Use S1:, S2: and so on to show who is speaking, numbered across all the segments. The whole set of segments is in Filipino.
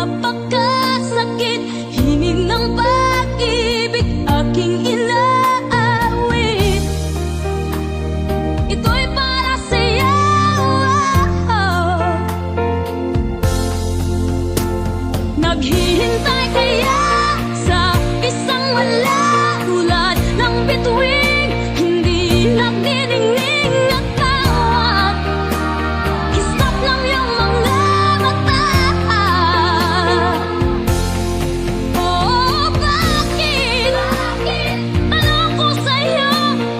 S1: napakasakit, himig ng pag-ibig aking inaawit. Ito'y para sa'yo. Naghihintay kaya sa isang wala, tulad ng bituin, hindi nagniningning at tawag. Stop lang yung mga mata. Oh, bakit? Tanong ko sa'yo,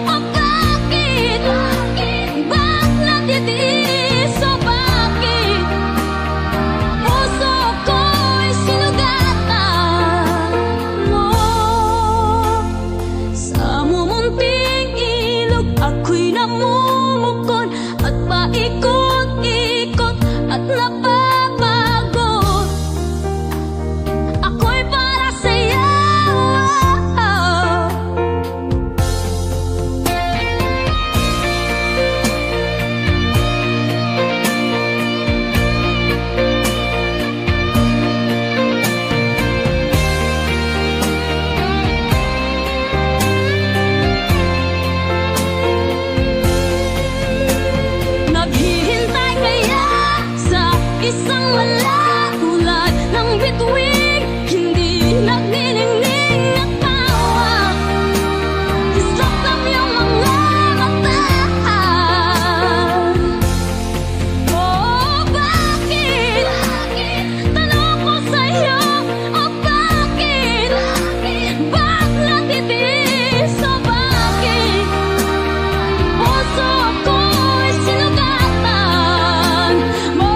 S1: oh bakit? Ba't natitiis? Oh bakit? Puso ko'y sinugatan mo. Sa mumunting ilog ako'y namumukon at paikot-ikot at napapagod. Ako'y para sa'yo. Naghihintay kaya sa isang wala, tulad ng bituin, hindi nagniningning at tawag. Stop lang yung mga mata. Oh, bakit? Tanong ko sa'yo, oh bakit? Ba't natitiis? Oh bakit? Puso ko'y sinugatan mo.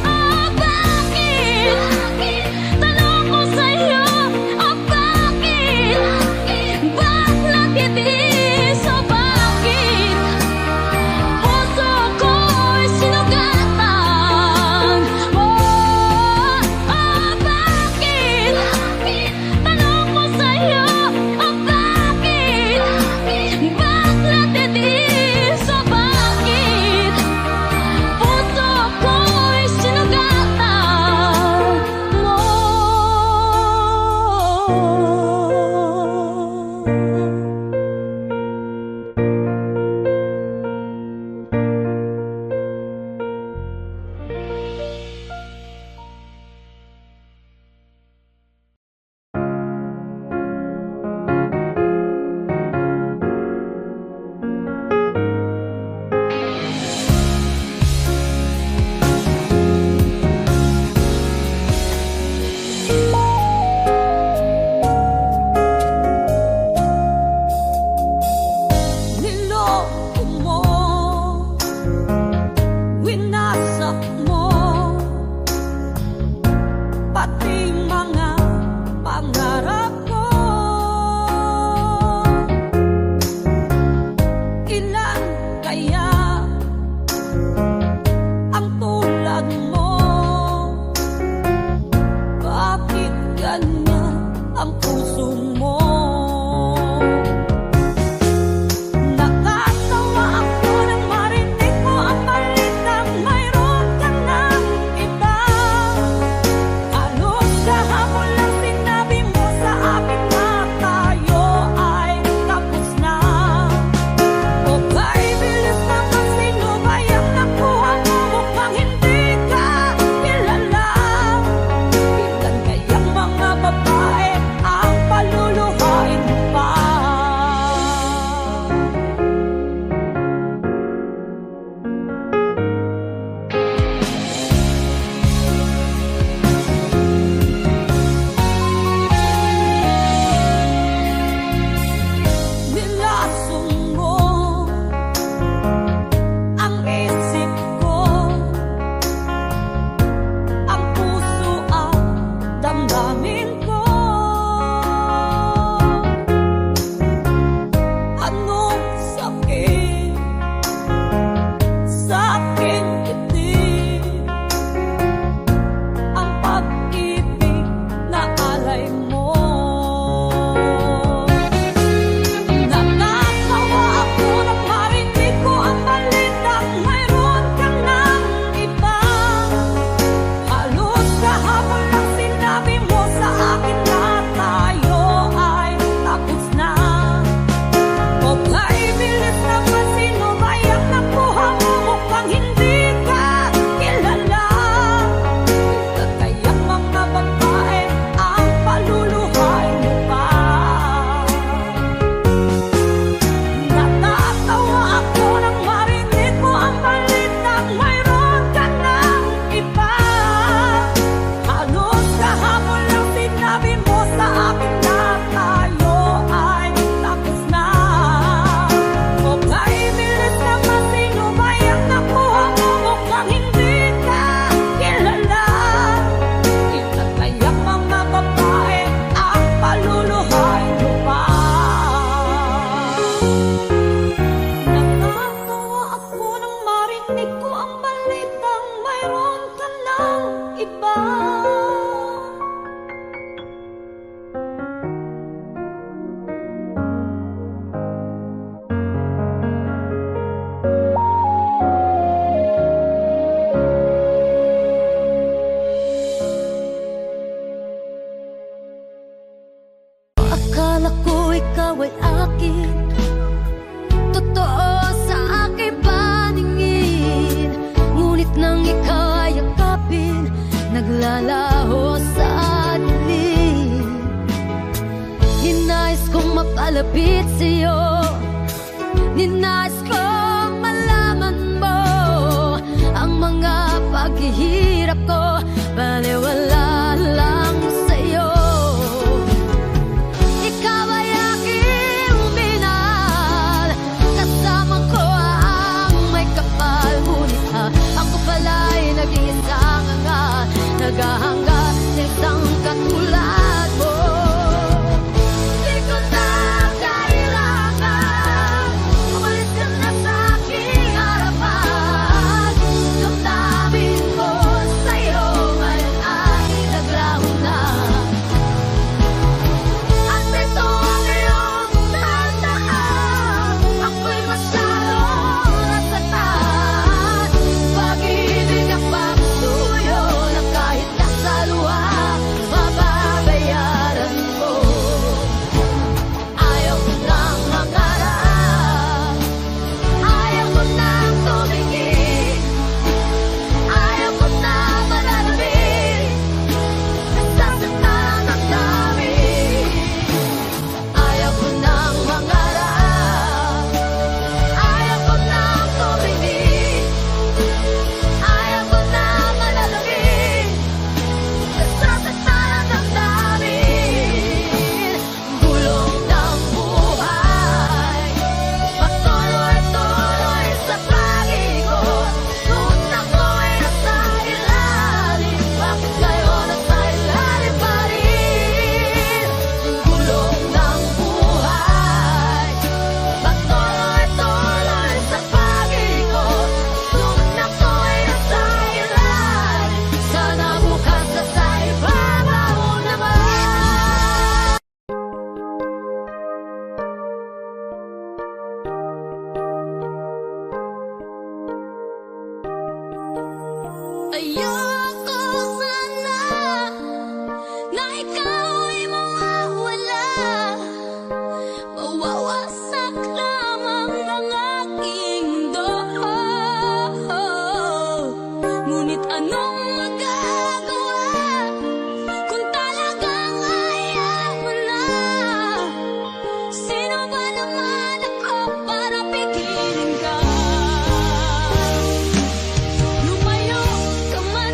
S1: Oh bakit? nang ikaw ay yakapin, naglalaho sa dilim. Ninais kong mapalapit sa'yo, ninais kong malaman mo ang mga paghihirap ko, baliwala lang sa'yo. Ikaw ay aking minahal, kasama ko ang may kapal. Ngunit ako pala'y naging isang angal, naghahanga sa isang katulad mo. Di ko na kailangan umalis ka na sa aking harapan. Damdamin ko sa'yo ngayon ay naglaho na, at ito ang iyong tandaan. Ako'y masyadong nasaktan, pag-ibig ang pagsuyo na kahit nasa luha mababayaran mo. Ayaw ko nang mangarap, ayaw ko nang tumingin, ayaw ko na manalabin, nasasaktan ang damdamin. Ayaw ko nang mangarap, ayaw ko nang tumingin, ayaw ko na manalabin, nasasaktan ang damdamin. Gulong ng buhay, patuloy-tuloy sa pag-ikot, ngunit ako'y nasa ilalim. Bakit ngayon nasa ilalim pa rin? Gulong ng buhay, patuloy-tuloy sa pag-ikot, ngunit ako'y nasa ilalim. Sana bukas nasa ibabaw naman. Ayoko sana na ikaw ay mawawala, mawawasak lamang ang aking dugo. Ngunit anong magagawa kung talagang ayaw mo na? Sino ba naman ako para pigilin ka? Lumayo ka man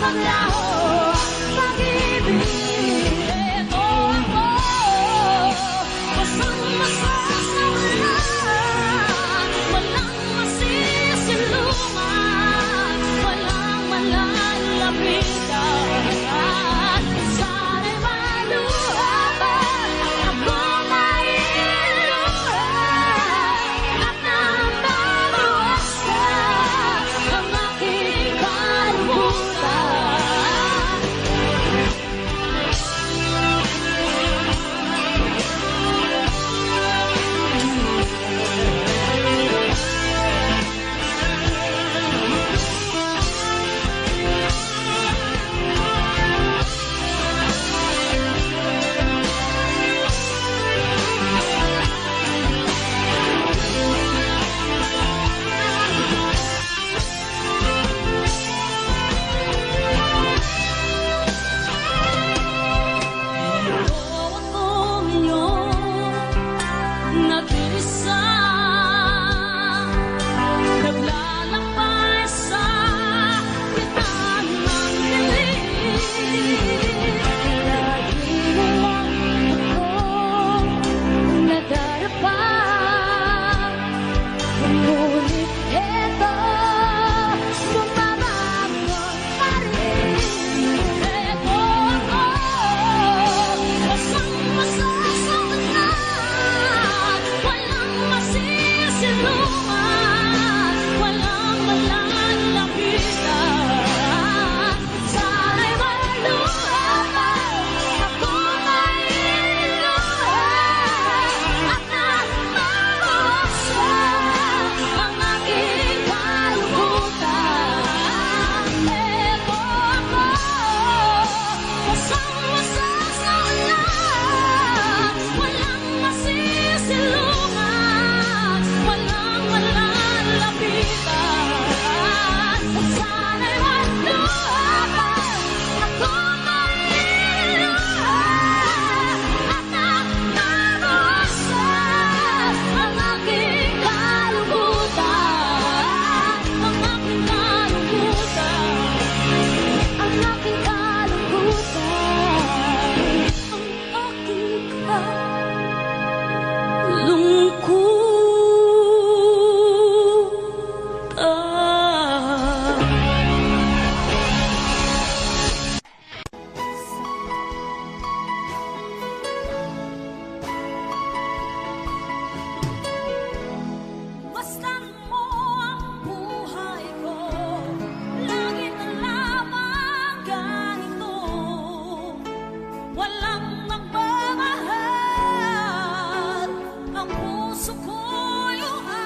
S1: maglaho pag-ibig. Ito ako, basang-basa sa ulan, walang masisilungan, walang malalapitan. Sana'y maluha pa, ako mailuhan, at nababawas ka ang aking kalungkutan. Nag-iisa, naglalakbay sa gitna ng dilim. Lagi mo lang akong nadarapa, ngunit eto, bumabangon pa rin. Eto ako, basang-basa sa ulan, walang masisilungan, walang malalapitan. Sana'y maluha pa, ako mailuhan, at nababawasan ang aking kalungkutan. Eto ako, basang-basa sa ulan, walang masisilungan, walang malalapitan. Sana'y maluha pa, ako mailuhan, at nababawasan ang aking kalungkutan. Ang aking kalungkutan, ang aking kalungkutan, ang aking Masdan mo ang buhay ko, lagi na lamang ganito. Walang magmamahal, ang puso ko'y luhaw.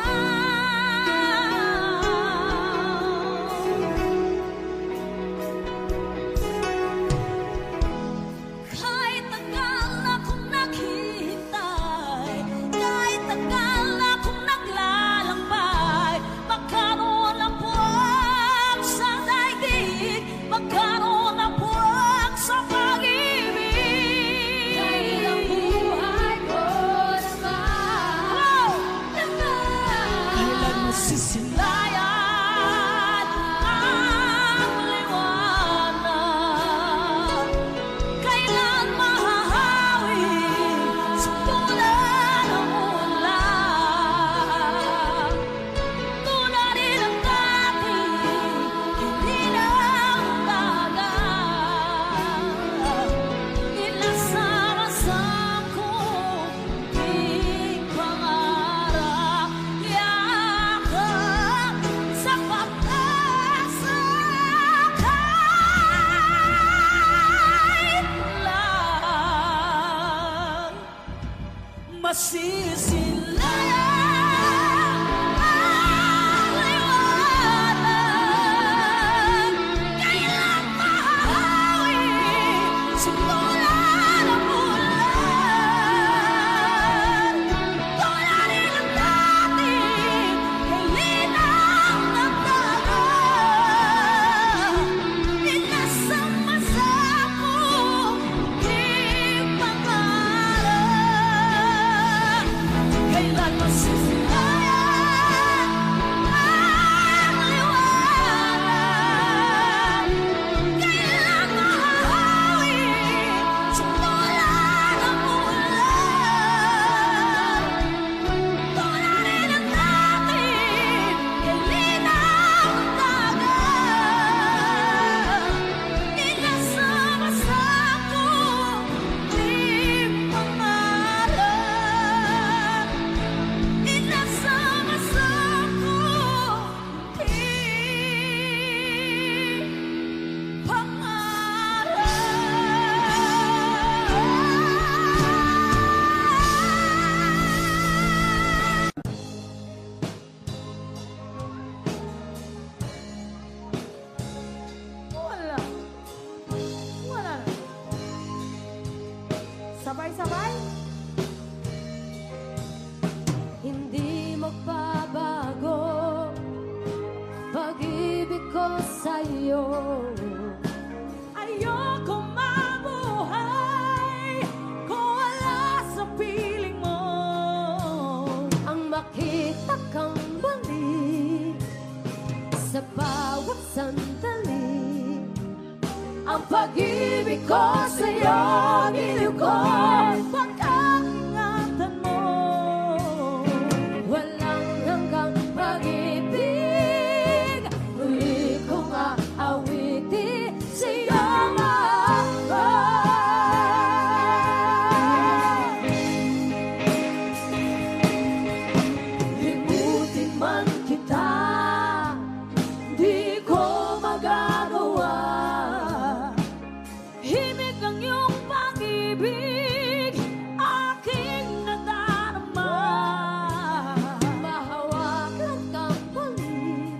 S1: Kahit tagal akong naghihintay, kahit tagal akong naglalakbay, magkaroon ang buwag sa daigdig, magkaroon ang buwag sa pag-ibig. Dahil ang buhay ko naman, kailan masisilayan ang liwanag? Kailan mahahawi sa tulad ng ulan? Tularin ang dati, hindi na dagat. Inasam-asam kong di pangarap, yakap sa pag-asa kahit lang masisilayan ang liwanag. Kailan mahahawi sa tulad ng ulan? Tularin ang dati, hindi na dagat. Inasam-asam kong di pangarap. sa'yo. Ayoko mabuhay kung wala sa piling mo. Ang makita kang balik sa bawat sandali. Ang pag-ibig ko sa'yo, giliw ko, pag-ingatan mo. Walang hanggang pag-ibig, muli kong aawitin sa'yo, mahal. Limutin man kita, di ko magagawa. Himig ang iyong pag-ibig, aking nadarama. Mahawakan kang muli,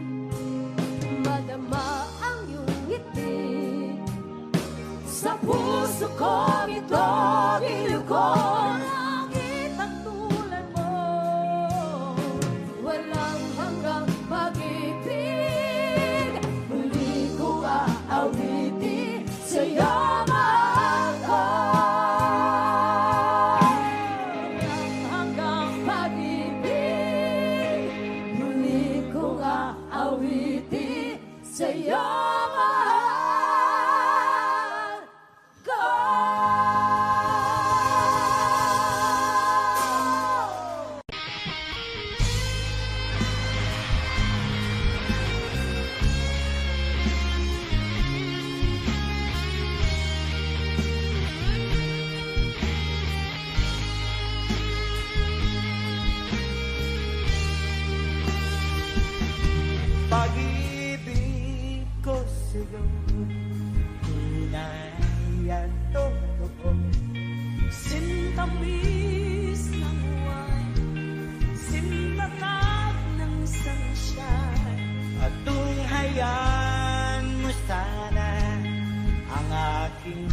S1: madama ang iyong ngiti. Sa puso ko ito, giliw ko, langit ang tulad mo. Walang hanggang pag-ibig, muli ko aawitin sa'yo, mahal ko. Walang hanggang pag-ibig, muli ko aawitin sa'yo, mahal ko.
S2: Pag-ibig ko sa'yo, tunay at totoo. Sintamis ng wine, sintatag ng sunshine. At tunghayan mo sana ang aking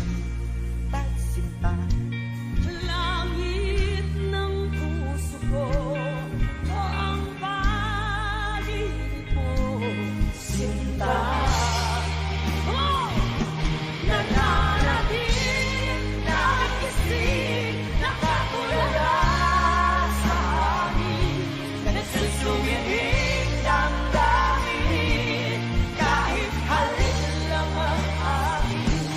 S2: pagsinta.
S1: Langit ng puso ko, o ang pag-ibig mo, sinta. Oh! Nananalig, nakikisig, nakatulala sa amin.
S2: Nagsusumingin damdamin, kahit halin lang ang aking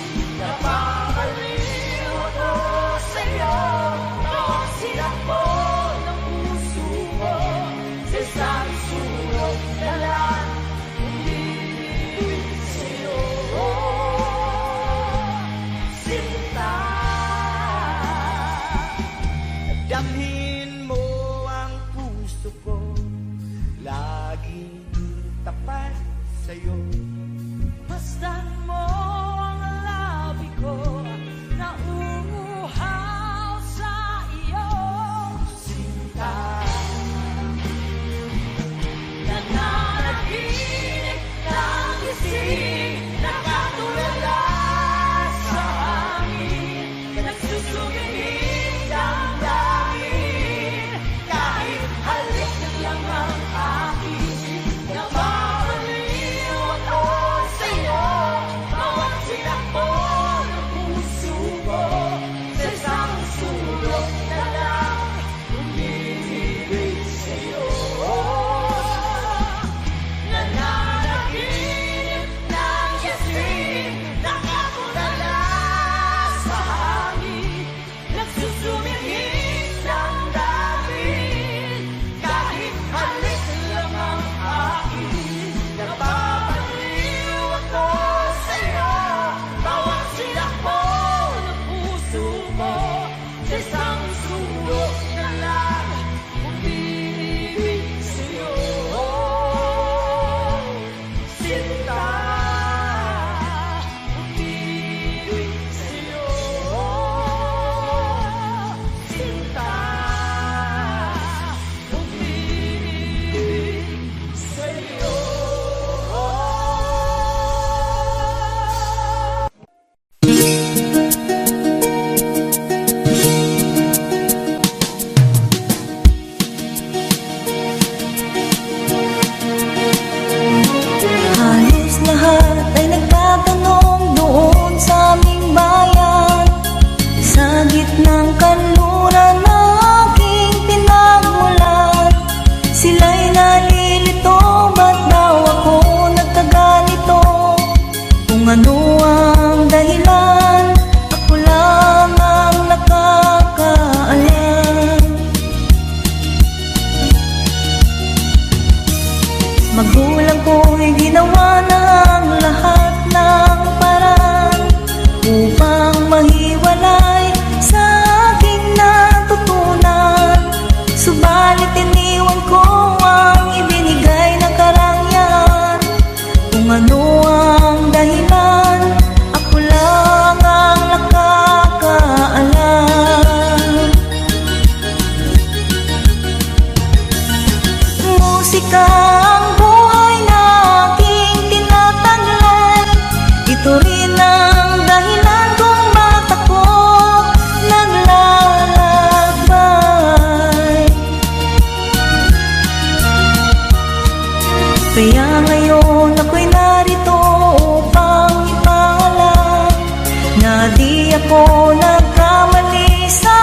S3: ako nagkamali sa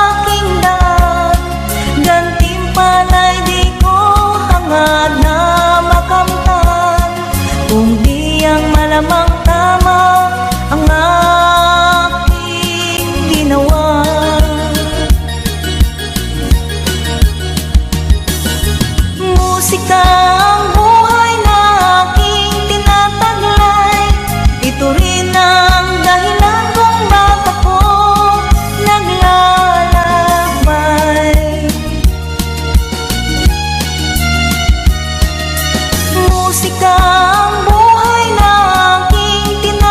S3: aking daan, gantimpala'y di ko hangad na makamtan, kung di ang malamang tama ang aking ginawa. Musika ang buhay na aking tinataglay, ito rin ang dahilan kung bakit ako naglalakbay. Musika ang buhay na aking tinataglay,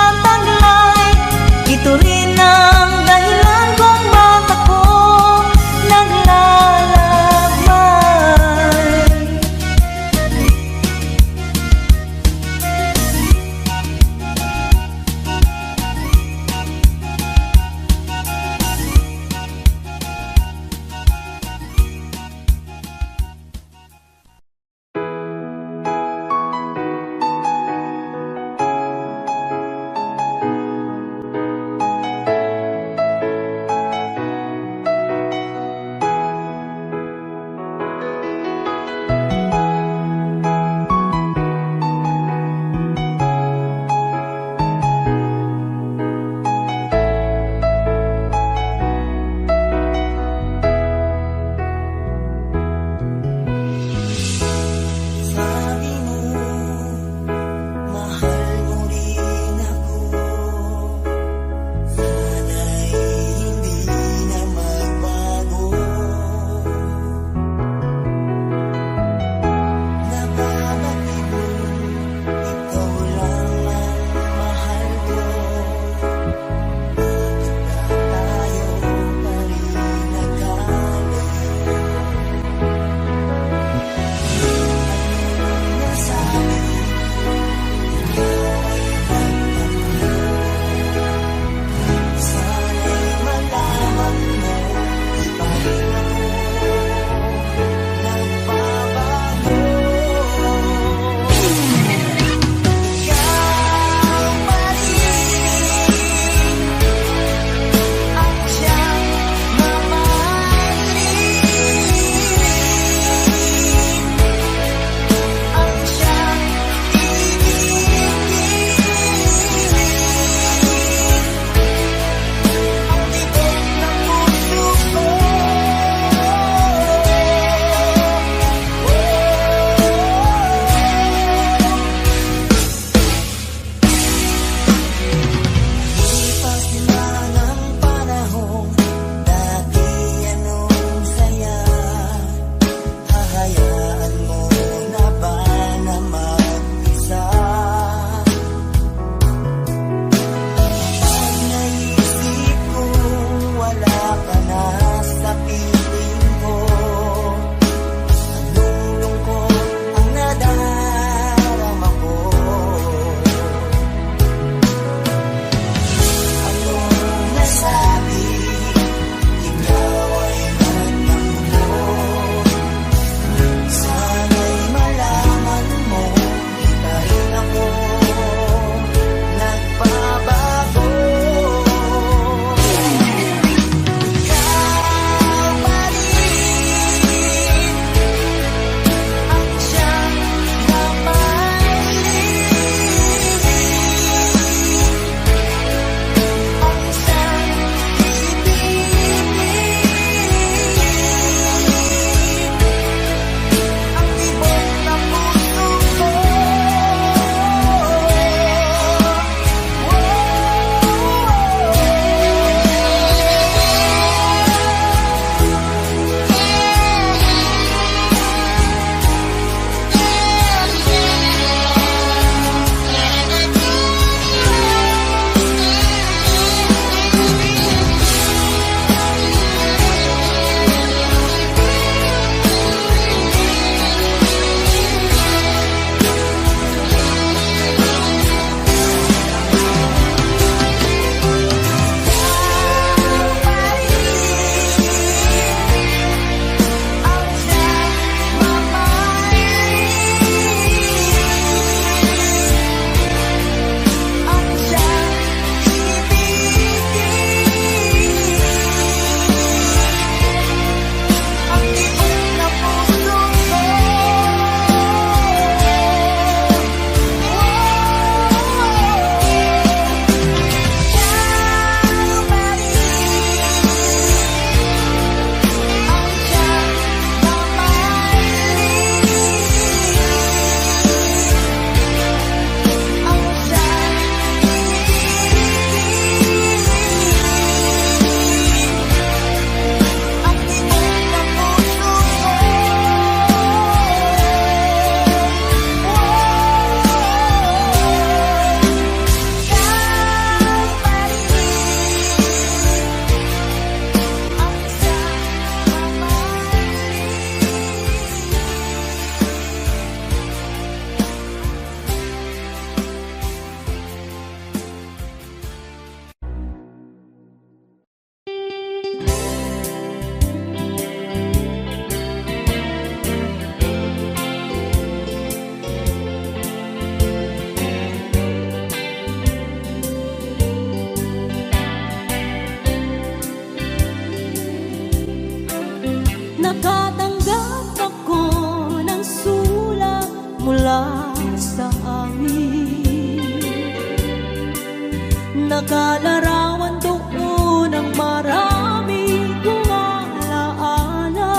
S3: Nakalarawan doon ang marami kong alaala.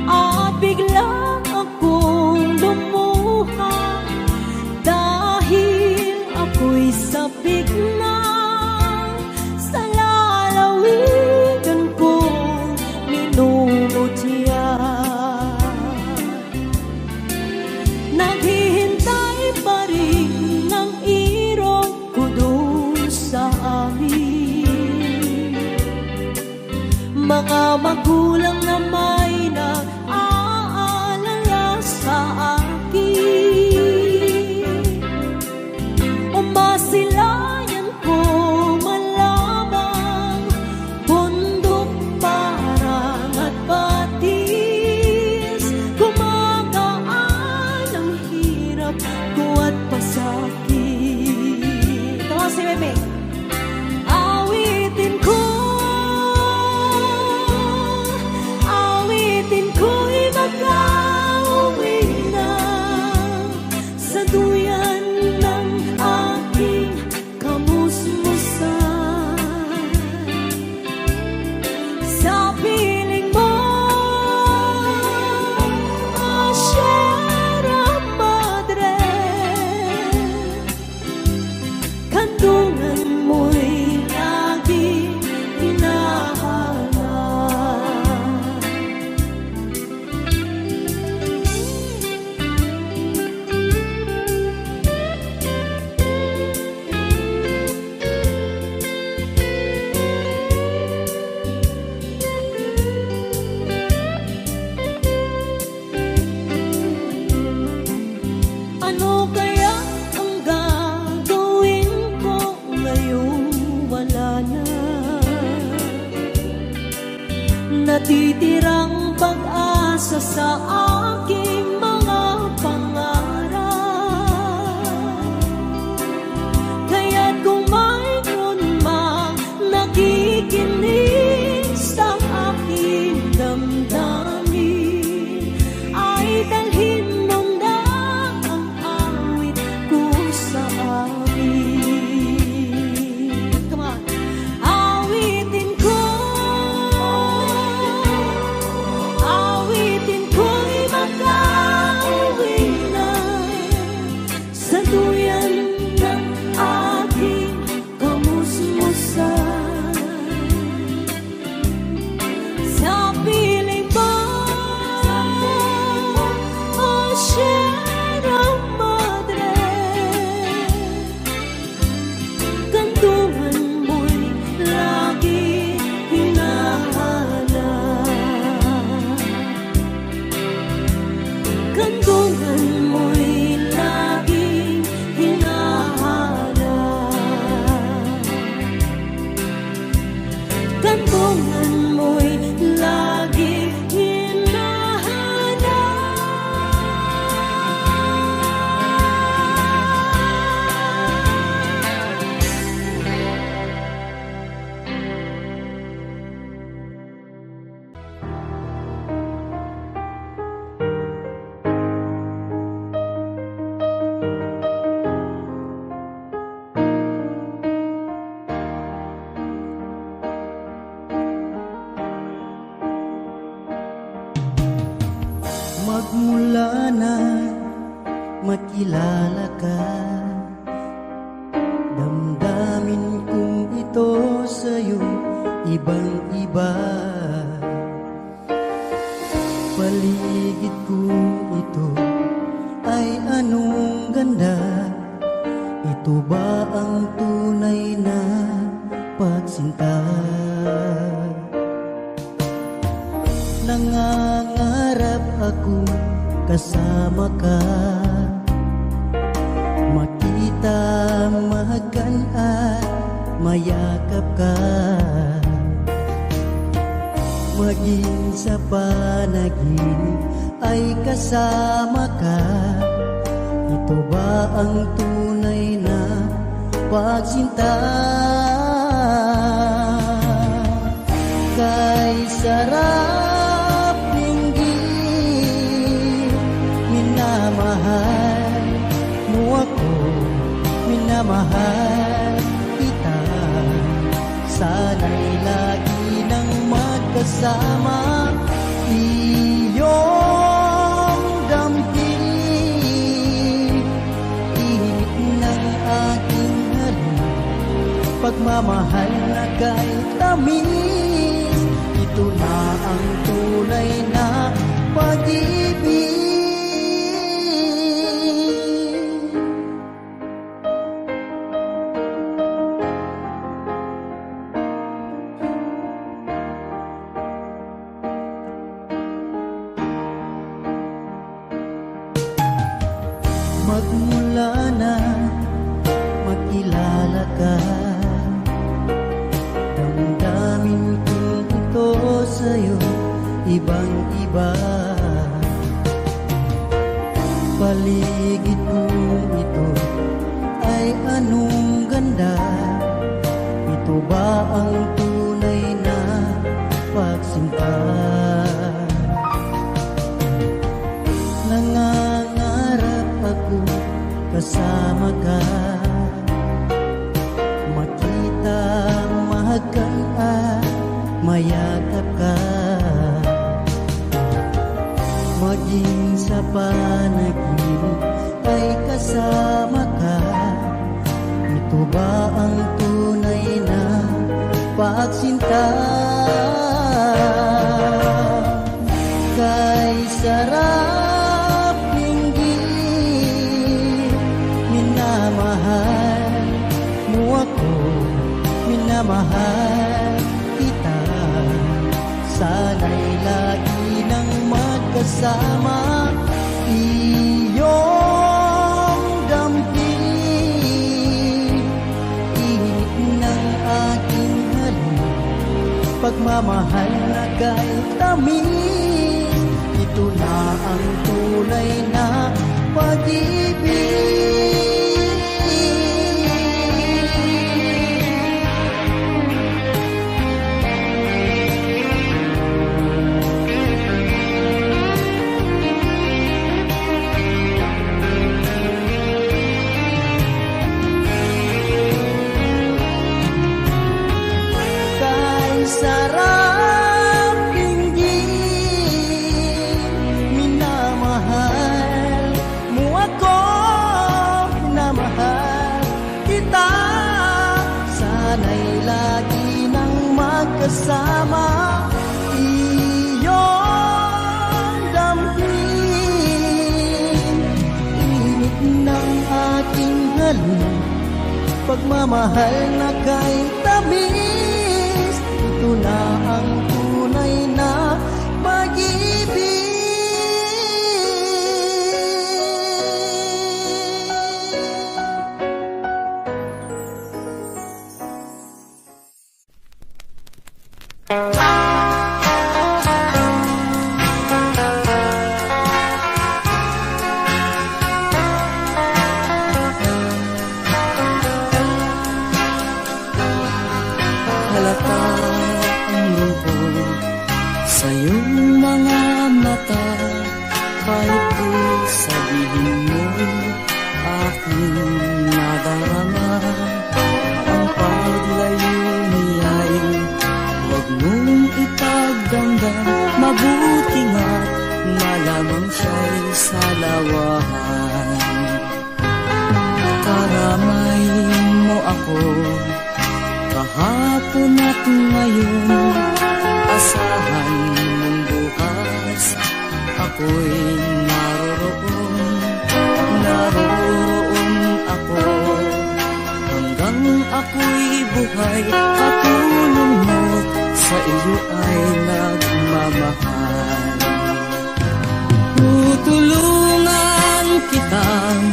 S3: At bigla akong lumuha dahil ako'y sabik na sa lalawigan kong minumutya. Naghihintay pa rin ng irong ko doon sa amin. Mga magulang na may nag-aalala sa akin. Umasilayan ko malamang bundok, parang at batis. Gumagaan ang hirap ko at pasakit. Ito si Bebe. Awitin ko'y mag-auwi na sa duyan ng aking kamusmusan. Sa piling mo, Sierra Madre, kandungan mo'y laging hinahanap. Ano kaya ang gagawin ko ngayong wala na? Natitirang pag-asa sa aking mga pangarap. Kaya't kung mayroon mang nakikinig sa aking damdamin, ay dalhin mo na ang awit ko sa amin. Come on. Awitin ko'y mag-auwi na sa duyan ng aking kamusmusan. Sa piling mo, Sierra Madre, kandungan mo'y lagi hinahanap. Kandungan mo'y laging hinahanap. Kandungan mo'y laging
S2: Magmula na makilala ka, damdamin kong ito sa'yo ibang-iba. Paligid kong ito ay anong ganda. Ito ba ang tunay na pagsinta? Nangangarap akong kasama ka, makita, mahagan at mayakap ka, maging sa panaginip ay kasama ka. Ito ba ang tunay na pagsinta? Kay sarap dinggin, minamahal mo ako, minamahal kita. Sana'y lagi nang magkasama, iyong damping, init ng aking halik, pagmamahal na kay tamis. Ito na ang tunay na pag-ibig. Magmula na magkilala ka, damdamin ko ito sa'yo, ibang-iba. Paligid mo ito ay anong ganda. Ito ba ang tunay na pagsinta? Nangangarap ako kasama ka, makita, mahagkan at mayakap ka, maging sa panaginip ay kasama ka. Ito ba ang tunay na pagsinta? Kay sarap linggit, minamahal mo ako, minamahal kita. Sana'y lagi nang magkasama, iyong damping, init ng aking halik, pagmamahal na kay tamis. Ito na ang tunay na pag-ibig. Sarap linggit, minamahal mo ako, minamahal kita. Sana'y lagi nang magkasama, iyong damping, init ng aking halik, pagmamahal na kay tamis. Ito na ang tunay na pag-ibig. Halata ang lubog sa iyong mga mata, kahit di sabihin mo aking nadarama. Ang paglayo niya'y huwag mong ipagdamdam, mabuti nga malamang siya'y sa lawahan. Karamay mo ako kahapon at ngayon, asahan mong bukas ako'y naroroon ako. Hanggang ako'y buhay, katulong mo sa iyo ay nagmamahal. Tutulungan kitang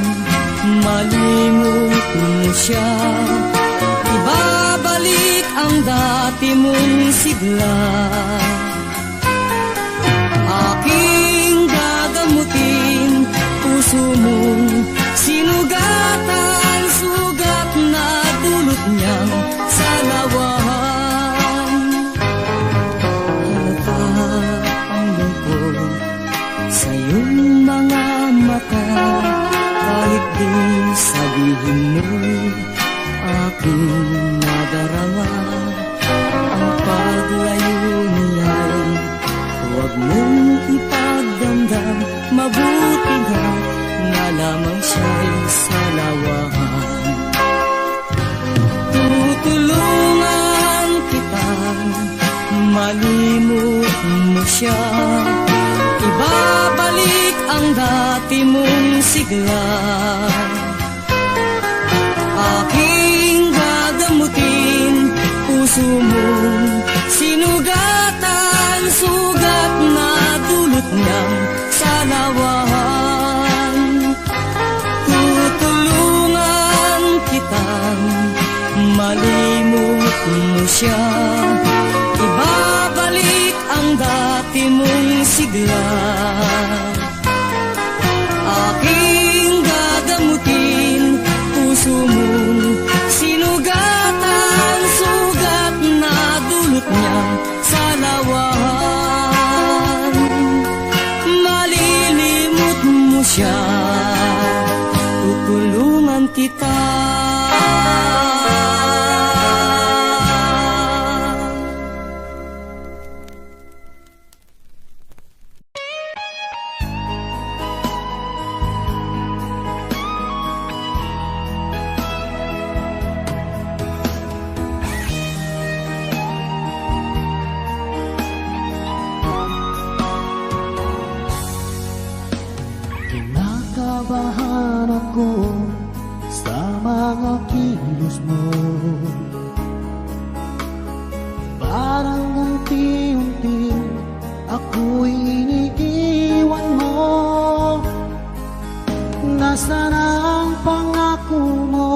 S2: malimot mo siya, ibabalik ang dati mong sigla. Aking gagamutin puso mong sinugatan, sugat na dulot niyang sa lawahan. Halata ang lungkot sa iyong mga mata, kahit di sabihin mo aking nadarama. Ang paglayo niya'y huwag mong ipagdamdam. Mabuti na lamang siya'y sa lawahan. Tutulungan kitang malimot mo siya. Ibabalik ang dati mong sigla. Aking gagamutin puso mong sinugatan. Sugat na dulot niyang sa lawahan. Tutulungan kitang malimot mo siya. Ibabalik ang dati mong sigla. Aking gagamutin puso mong sinugatan. Sugat na dulot niya sa lawahan. Malilimot mo siya, tutulungan kita.
S4: Kinakabahan ako sa mga kilos mo. Parang unti-unti ako'y iniiwan mo. Nasaan ang pangako mo?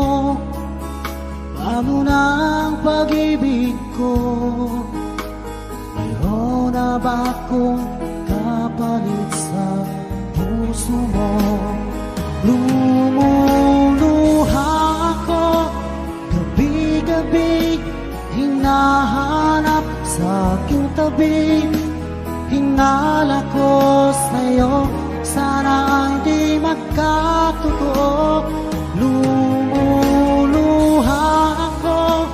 S4: Paano na ang pag-ibig ko? Mayroon na ba akong kapalit sa puso mo? Lumuluha ako gabi-gabi, hinahanap sa aking tabi. Hinala ko sa'yo, sana ay di magkatotoo. Lumuluha ako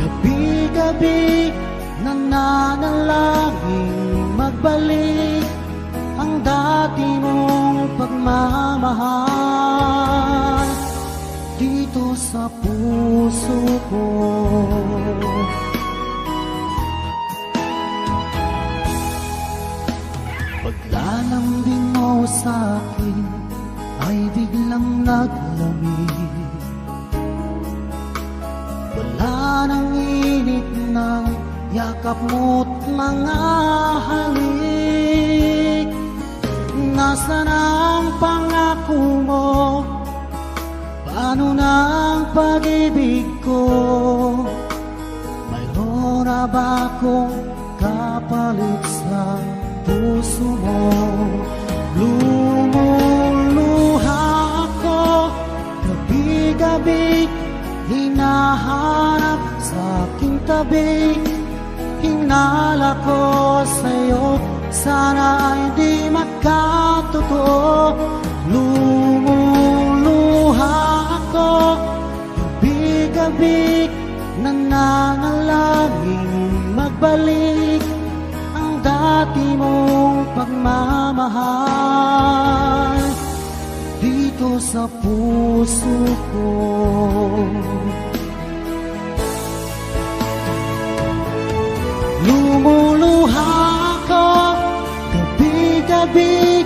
S4: gabi-gabi, nananalangin magbalik ang dati mong pagmamahal dito sa puso ko. Paglalambing mo sa'kin ay biglang naglamig. Wala nang init ng yakap mo't mga halik. Nasaan ang pangako mo? Paano na ang pag-ibig ko? Mayroon na ba akong kapalit sa puso mo? Lumuluha ako gabi-gabi, hinahanap sa aking tabi. Hinala ko sa'yo, sana ay di magkatotoo. Lumuluha ako gabi-gabi, nananalangin magbalik ang dati mong pagmamahal dito sa puso ko. Lumuluha ako gabi-gabi,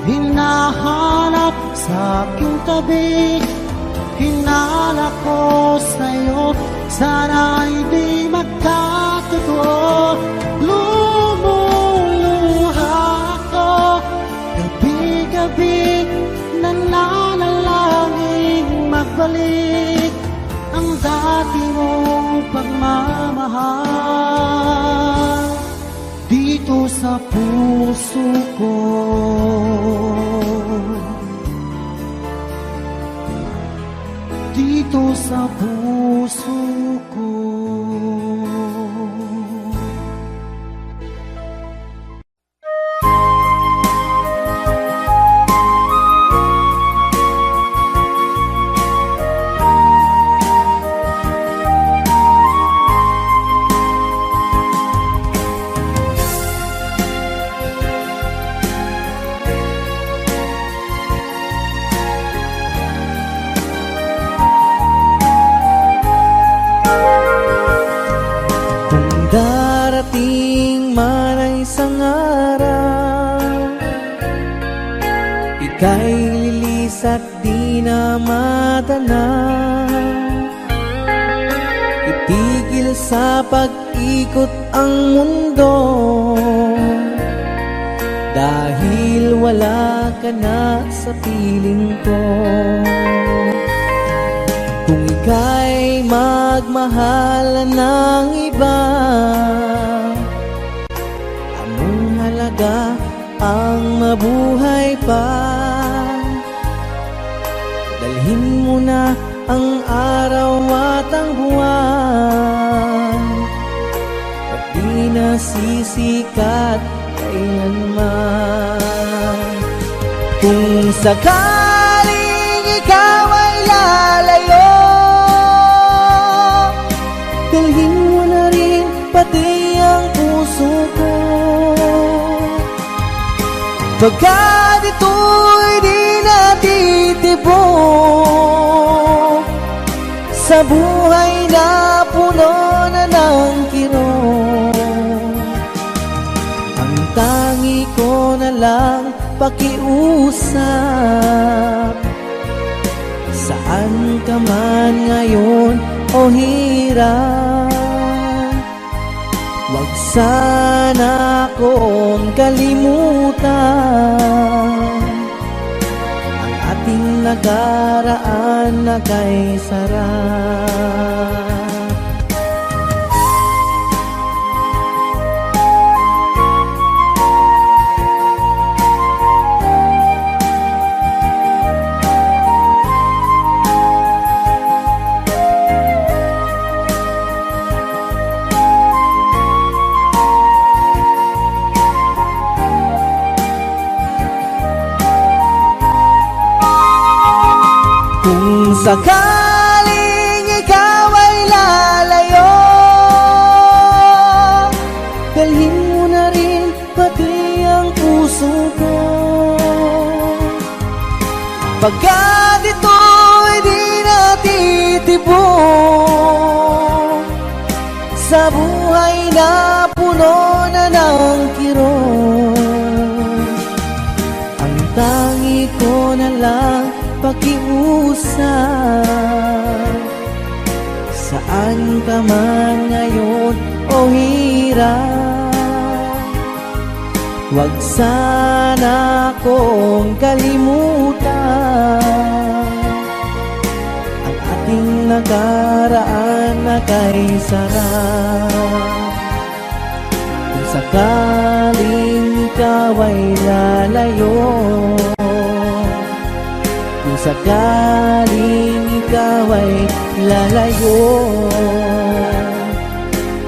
S4: hinahanap sa aking tabi. Hinala ko sa'yo, sana ay di magkatotoo. Lumuluha ako gabi-gabi, nananalangin magbalik ang dati mong pagmamahal dito sa puso ko. Dito sa puso ko.
S5: isang araw ika'y lilis at di na matanaw. Itigil sa pag-ikot ang mundo dahil wala ka na sa piling ko. Kung ika'y magmahal ng iba, anong halaga ang mabuhay pa? Dalhin mo na ang araw at ang buwan, at di na sisikat kailanman. Kung sakaling ikaw ay lalayo, dalhin mo na rin pati ang puso ko. Pagkat ito'y di natitibok sa buhay na puno na ng kirot, ang tangi ko na lang pakiusap. Saan ka man ngayon o hirap, wag sana akong kalimutan ang ating nagaraan na kay sarap. Kung sakaling ikaw ay lalayo, dalhin mo na rin pati ang puso ko. Pagkat ito'y di natitibok sa buhay na puno na ng kirot, ang tangi ko na lang pakiusap. Saan ka man ngayon o hirap, wag sana akong kalimutan ang ating nakaraan na kay sarap. Kung sakaling ikaw ay lalayo, kung sakaling ikaw ay lalayo,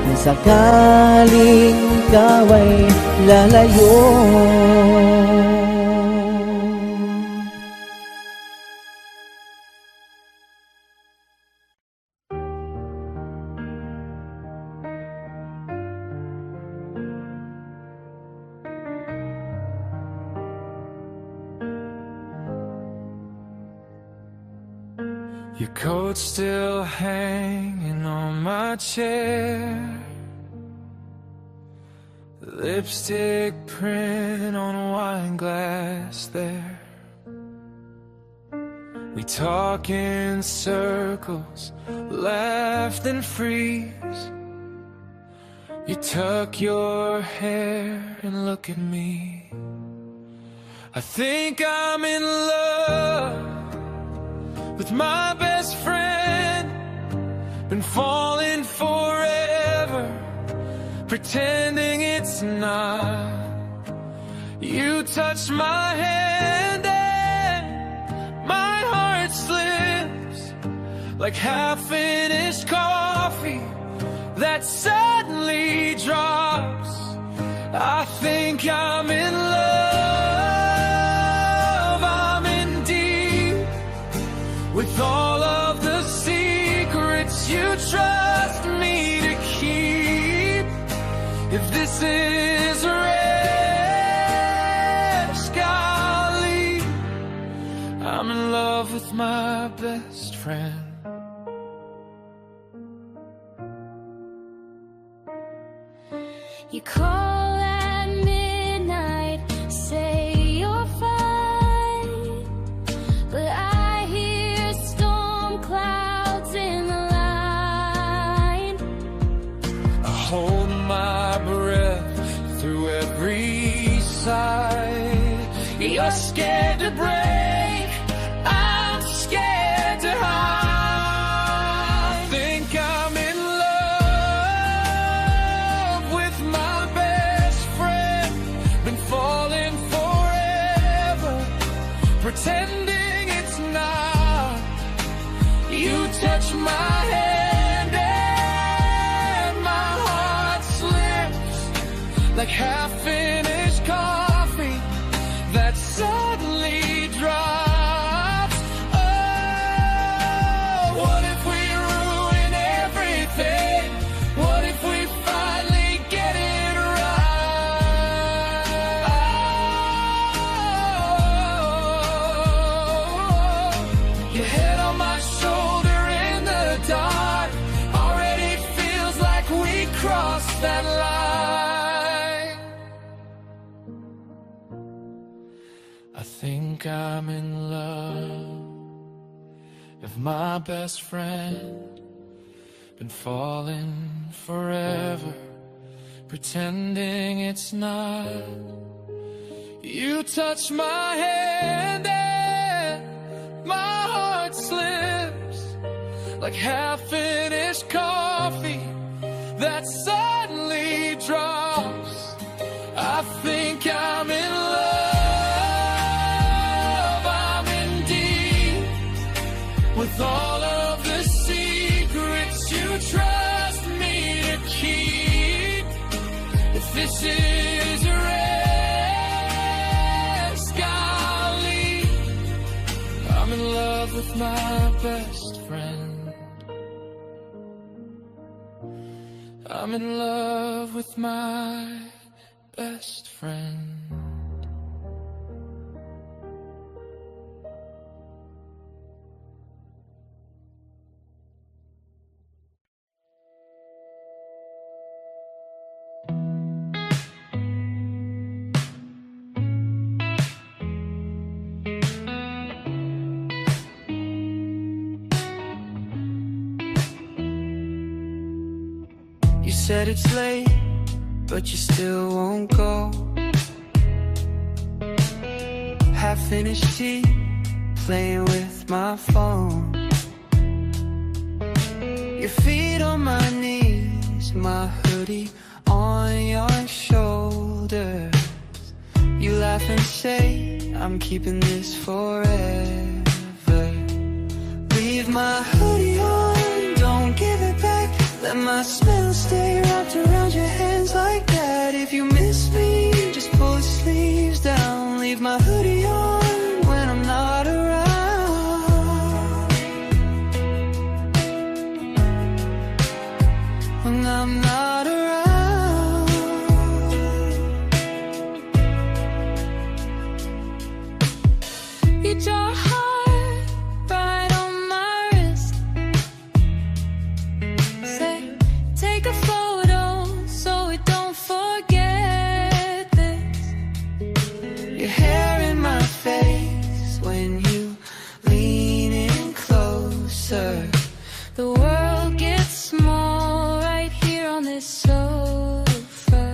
S5: kung sakaling ikaw ay lalayo.
S6: Your coat's still hanging on my chair, lipstick print on a wine glass there. We talk in circles, laugh and freeze. You tuck your hair and look at me. I think I'm in love with my best friend. Been falling forever, pretending it's not. You touch my hand and my heart slips like half-finished coffee that suddenly drops. I think I'm in love, I'm in deep with all of the secrets you trust me to keep. If this is risk, I'll leave. I'm in love with my best friend.
S1: You call at
S6: scared to break, I'm scared to hide. I think I'm in love with my best friend. Been falling forever, pretending it's not. You touch my hand and my heart slips like half-finished coffee that suddenly drops. Oh, what if we ruin everything? What if we finally get it right? Oh, your head on my shoulder in the dark already feels like we crossed that line. I think I'm in love with my best friend. Been falling forever, pretending it's not. You touch my hand and my heart slips like half-finished coffee that suddenly drops. I think I'm in love, I'm in deep with all of the secrets you trust me to keep. If this is a risk I'll leave, I'm in love with my best friend. I'm in love with my best friend. You said it's late, but you still won't go. Half-finished tea, playing with my phone. Your feet on my knees, my hoodie on your shoulders. You laugh and say, I'm keeping this forever. Leave my hoodie on, don't give it back. Let my smell stay wrapped around your hands like that. If you miss me, just pull the sleeves down. Leave my hoodie on when I'm not around. When I'm not around. You draw a heart right on my wrist. Say, take a photo so we don't forget this. Your hair in my face when you lean in closer. The world gets small right here on this sofa.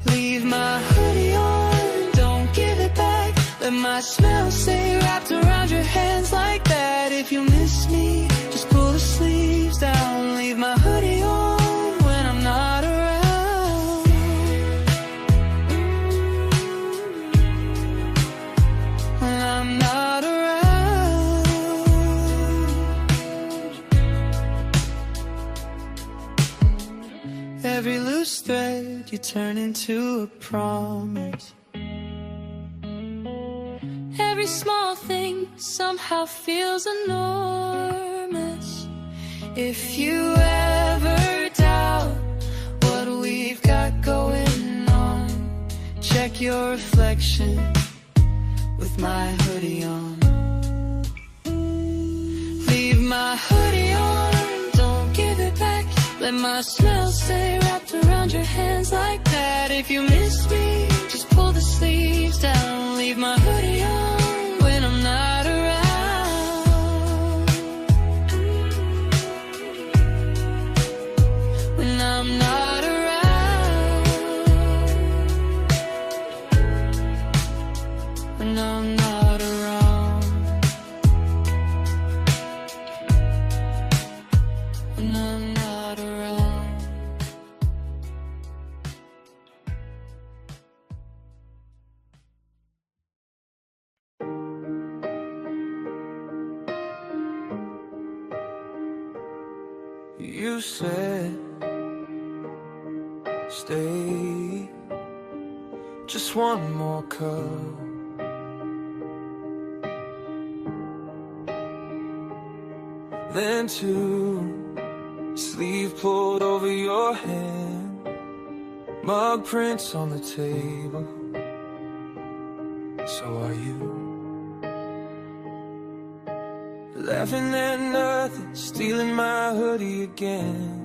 S6: Leave my hoodie on, don't give it back. Let my smell stay wrapped around your hands like that. If you miss me, just pull the sleeves down. Leave my hoodie on when I'm not around. When I'm not around. Every loose thread you turn into a promise. Every small thing somehow feels enormous. If you ever doubt what we've got going on, check your reflection with my hoodie on. Leave my hoodie on, don't give it back. Let my smell stay wrapped around your hands like that. If you miss me, just pull the sleeves down. Leave my hoodie on when I'm not around. When I'm not around. When You said stay, just one more cup. Then two, sleeve pulled over your hand, mug prints on the table. So are you, laughing at nothing, stealing my hoodie again.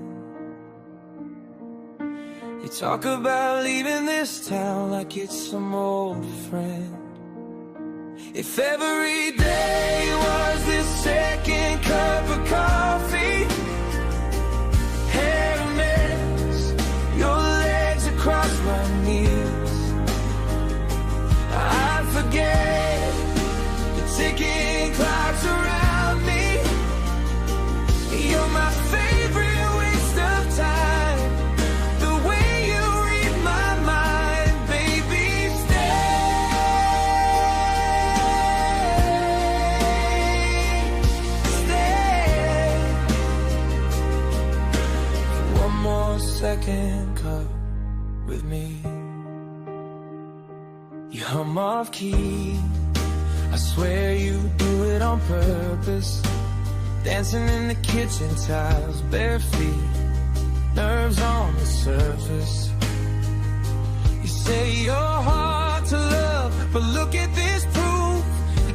S6: You talk about leaving this town like it's some old friend. If every day was this second cup of coffee, hair a mess, your legs across my knees, I'd forget the ticking clocks around me. You're my favorite waste of time, the way you read my mind, baby. Stay one more second cup with me. You hum off key, I swear you do it on purpose. Dancing in the kitchen tiles, bare feet, nerves on the surface. You say you're hard to love, but look at this proof.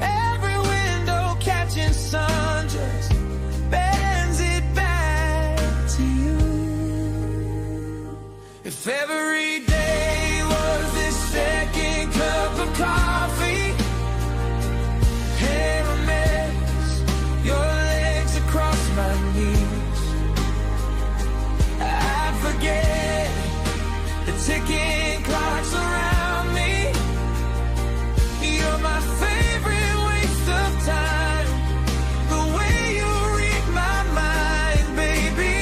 S6: Every window catching sun just bends it back to you. If every day was this second cup of coffee, hair a mess, your legs across my knees, I'd forget the ticking clocks around me. You're my favorite waste of time, the way you read my mind, baby.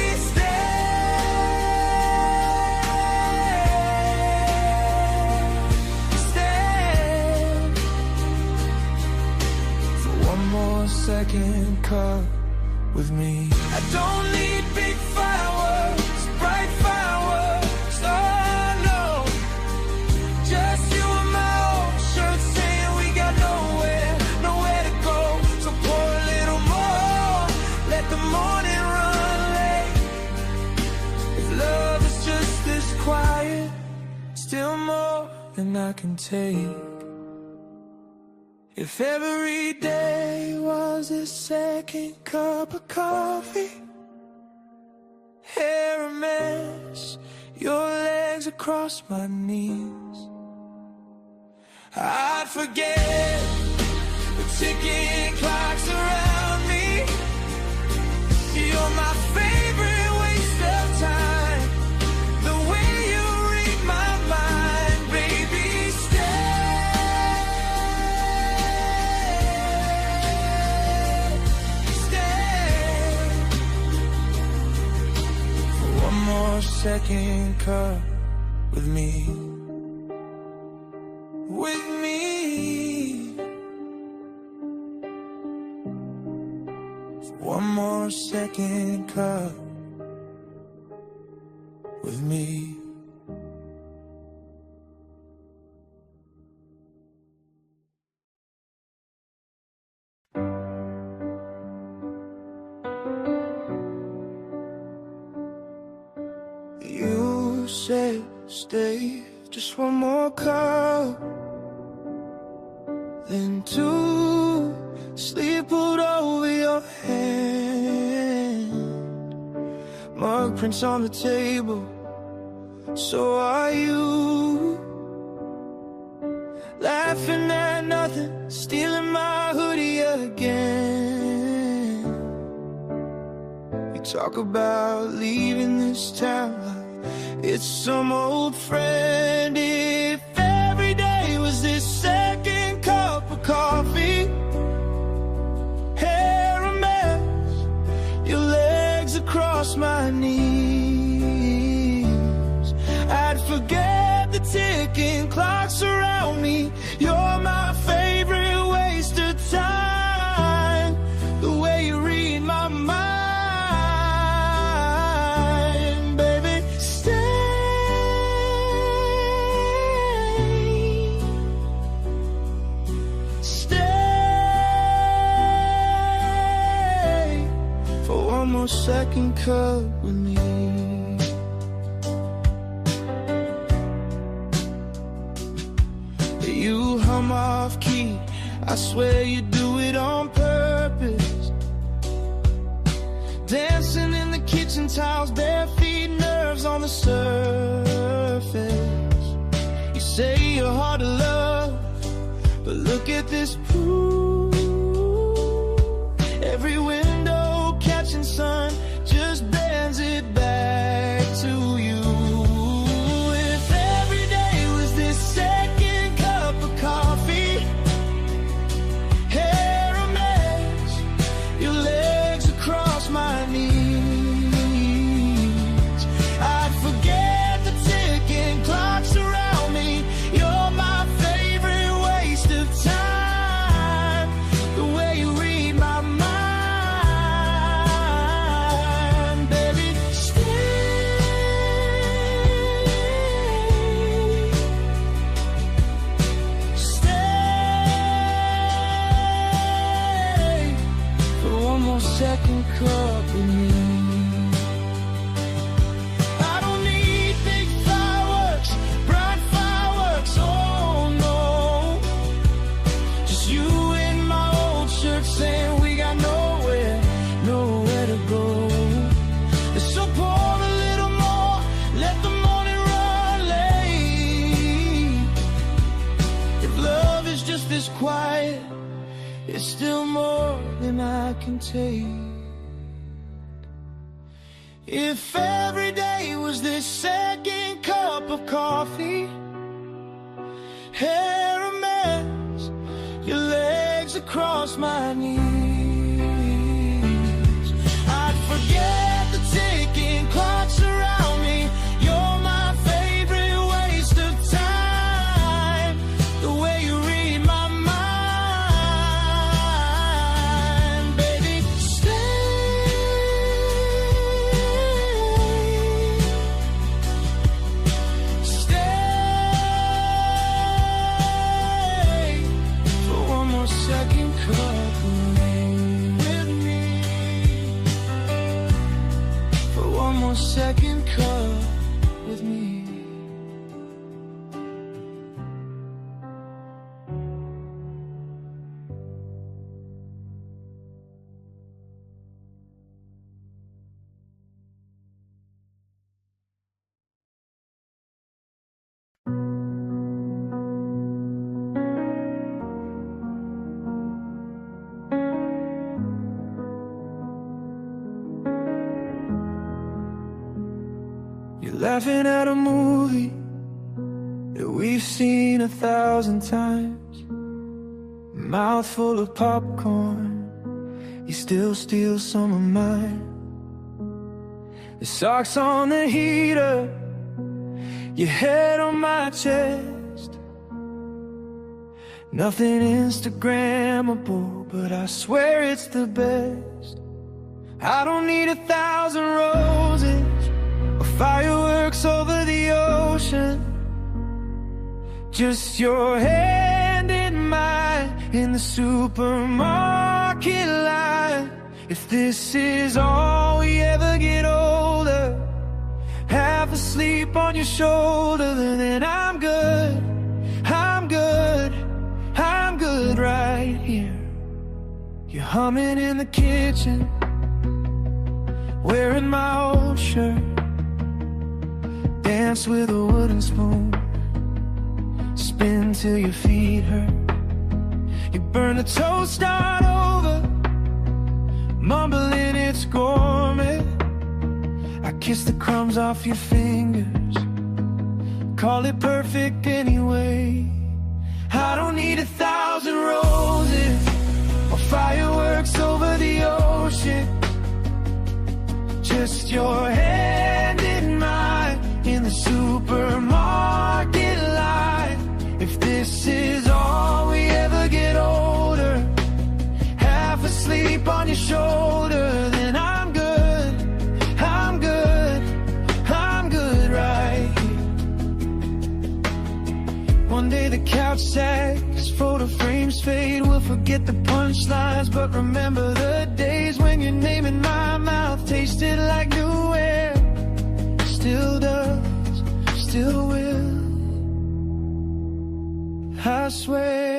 S6: Stay for one more second cup with me. I don't need big fireworks, bright fireworks, oh no. Just you and my old shirt saying we got nowhere to go. So pour a little more, let the morning run late. If love is just this quiet, still more than I can take. If every day was a second cup of coffee, hair a mess, your legs across my knees, I'd forget the ticking clocks around me. You're my favorite waste of time, the way you read my mind, baby. One more second cup with me. With me. One more second cup with me. You said stay, just one more cup. Then two, sleep pulled over your hand, mug prints on the table. So are you, laughing at nothing, stealing my hoodie again. You talk about leaving this town like it's some old friend. If every day was this second cup of coffee, hair a mess, your legs across my knees, I'd forget the ticking clocks around me. You're my favorite waste of time, the way you read my mind.
S7: more second cup with me. You hum off key, I swear you do it on purpose. Dancing in the kitchen tiles, bare feet, nerves on the surface. You say you're hard to love, but look at this pool. Every window catching sun just bends it back to you. If every day was this second cup of coffee, hair a mess, your legs across my knees, I'd forget the ticking clocks around me. You're my favorite waste of time, the way you read my mind, baby. Stay for one more second cup with me. I don't need big fireworks, bright fireworks, oh no. Just you in my old shirt saying we got nowhere to go. So pour a little more, let the morning run late. If love is just this quiet, it's still more than I can take. If every day was this second cup of coffee, hair a mess, your legs across my knees, I'd forget the ticking clocks around me. You're my favorite waste of time, the way you read my mind, baby. Stay for one more second cup with me. For one more second cup with me. You're laughing at a movie that we've seen 1,000 times. Mouth full of popcorn, you still steal some of mine. The socks on the heater, your head on my chest. Nothing Instagrammable, but I swear it's the best. I don't need 1,000 roses or fireworks over the ocean. Just your hand in mine in the supermarket line. If this is all we ever get older, half asleep on your shoulder, then I'm good, I'm good, I'm good right here. You're humming in the kitchen, wearing my old shirt. Dance with a wooden spoon, spin till your feet hurt. You burn the toast on over, mumbling it's gourmet. I kiss the crumbs off your fingers, call it perfect anyway. I don't need 1,000 roses or fireworks over the ocean. Just your hand in mine in the supermarket line. If this is all we ever get older, half asleep on your shoulder, then I'm good, I'm good, I'm good right here. One day the couch sags, photo frames fade, we'll forget the punchlines, but remember the days when your name in my mouth swear